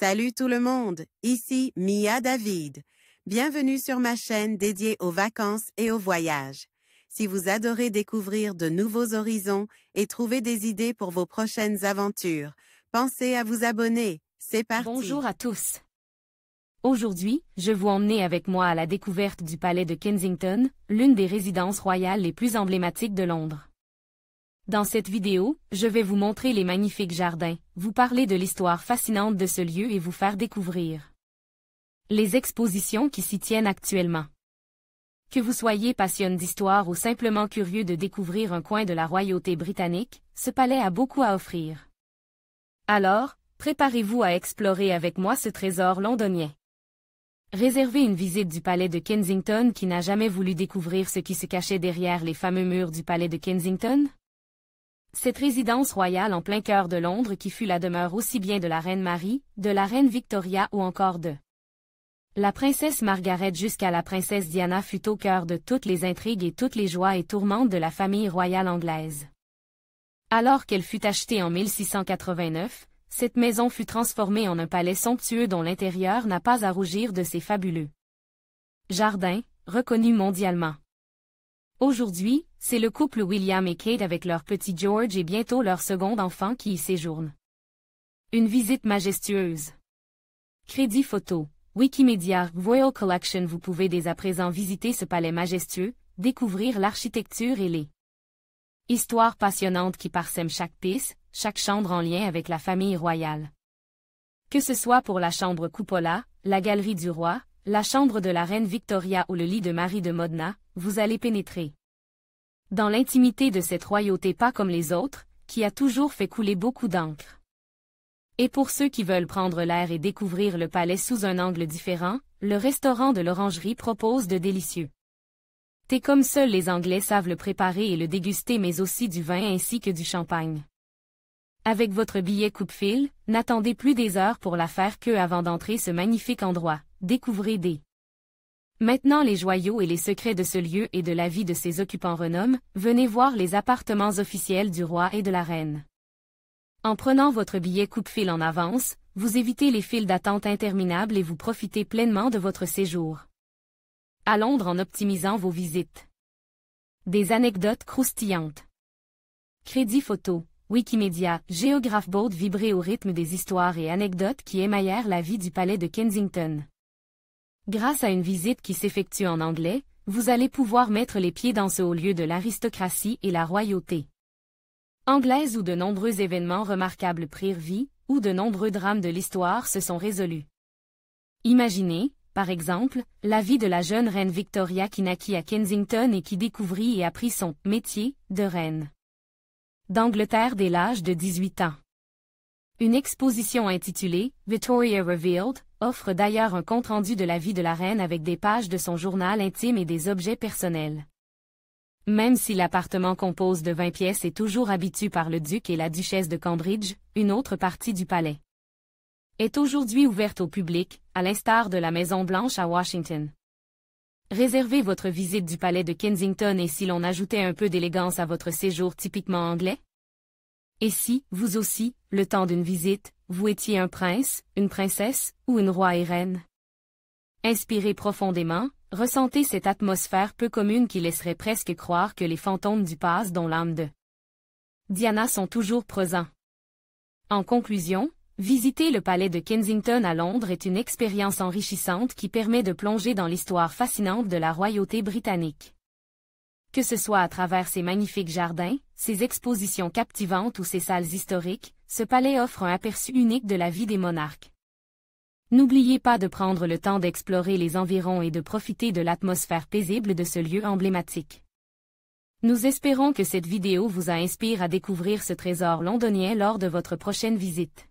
Salut tout le monde, ici Mia David. Bienvenue sur ma chaîne dédiée aux vacances et aux voyages. Si vous adorez découvrir de nouveaux horizons et trouver des idées pour vos prochaines aventures, pensez à vous abonner. C'est parti! Bonjour à tous. Aujourd'hui, je vous emmener avec moi à la découverte du palais de Kensington, l'une des résidences royales les plus emblématiques de Londres. Dans cette vidéo, je vais vous montrer les magnifiques jardins, vous parler de l'histoire fascinante de ce lieu et vous faire découvrir les expositions qui s'y tiennent actuellement. Que vous soyez passionné d'histoire ou simplement curieux de découvrir un coin de la royauté britannique, ce palais a beaucoup à offrir. Alors, préparez-vous à explorer avec moi ce trésor londonien. Réservez une visite du palais de Kensington qui n'a jamais voulu découvrir ce qui se cachait derrière les fameux murs du palais de Kensington? Cette résidence royale en plein cœur de Londres qui fut la demeure aussi bien de la reine Marie, de la reine Victoria ou encore de la princesse Margaret jusqu'à la princesse Diana fut au cœur de toutes les intrigues et toutes les joies et tourmentes de la famille royale anglaise. Alors qu'elle fut achetée en 1689, cette maison fut transformée en un palais somptueux dont l'intérieur n'a pas à rougir de ses fabuleux jardins, reconnus mondialement. Aujourd'hui, c'est le couple William et Kate avec leur petit George et bientôt leur second enfant qui y séjourne. Une visite majestueuse. Crédit photo. Wikimedia Royal Collection. Vous pouvez dès à présent visiter ce palais majestueux, découvrir l'architecture et les histoires passionnantes qui parsèment chaque pièce, chaque chambre en lien avec la famille royale. Que ce soit pour la chambre Cupola, la galerie du roi, la chambre de la reine Victoria ou le lit de Marie de Modena, vous allez pénétrer dans l'intimité de cette royauté pas comme les autres, qui a toujours fait couler beaucoup d'encre. Et pour ceux qui veulent prendre l'air et découvrir le palais sous un angle différent, le restaurant de l'Orangerie propose de délicieux thé comme seuls les Anglais savent le préparer et le déguster mais aussi du vin ainsi que du champagne. Avec votre billet coupe-fil, n'attendez plus des heures pour la faire queue avant d'entrer ce magnifique endroit, découvrez maintenant les joyaux et les secrets de ce lieu et de la vie de ses occupants renomment, venez voir les appartements officiels du roi et de la reine. En prenant votre billet coupe-fil en avance, vous évitez les files d'attente interminables et vous profitez pleinement de votre séjour à Londres en optimisant vos visites. Des anecdotes croustillantes. Crédit photo. Wikimedia, géographe bold vibrer au rythme des histoires et anecdotes qui émaillèrent la vie du palais de Kensington. Grâce à une visite qui s'effectue en anglais, vous allez pouvoir mettre les pieds dans ce haut lieu de l'aristocratie et la royauté anglaise où de nombreux événements remarquables prirent vie, où de nombreux drames de l'histoire se sont résolus. Imaginez, par exemple, la vie de la jeune reine Victoria qui naquit à Kensington et qui découvrit et apprit son métier de reine d'Angleterre dès l'âge de 18 ans. Une exposition intitulée « Victoria Revealed » offre d'ailleurs un compte-rendu de la vie de la reine avec des pages de son journal intime et des objets personnels. Même si l'appartement compose de 20 pièces est toujours habité par le duc et la duchesse de Cambridge, une autre partie du palais est aujourd'hui ouverte au public, à l'instar de la Maison Blanche à Washington. Réservez votre visite du palais de Kensington et si l'on ajoutait un peu d'élégance à votre séjour typiquement anglais? Et si, vous aussi, le temps d'une visite, vous étiez un prince, une princesse, ou une roi et reine? Inspirez profondément, ressentez cette atmosphère peu commune qui laisserait presque croire que les fantômes du passé dont l'âme de Diana sont toujours présents. En conclusion, visiter le palais de Kensington à Londres est une expérience enrichissante qui permet de plonger dans l'histoire fascinante de la royauté britannique. Que ce soit à travers ses magnifiques jardins, ses expositions captivantes ou ses salles historiques, ce palais offre un aperçu unique de la vie des monarques. N'oubliez pas de prendre le temps d'explorer les environs et de profiter de l'atmosphère paisible de ce lieu emblématique. Nous espérons que cette vidéo vous a inspiré à découvrir ce trésor londonien lors de votre prochaine visite.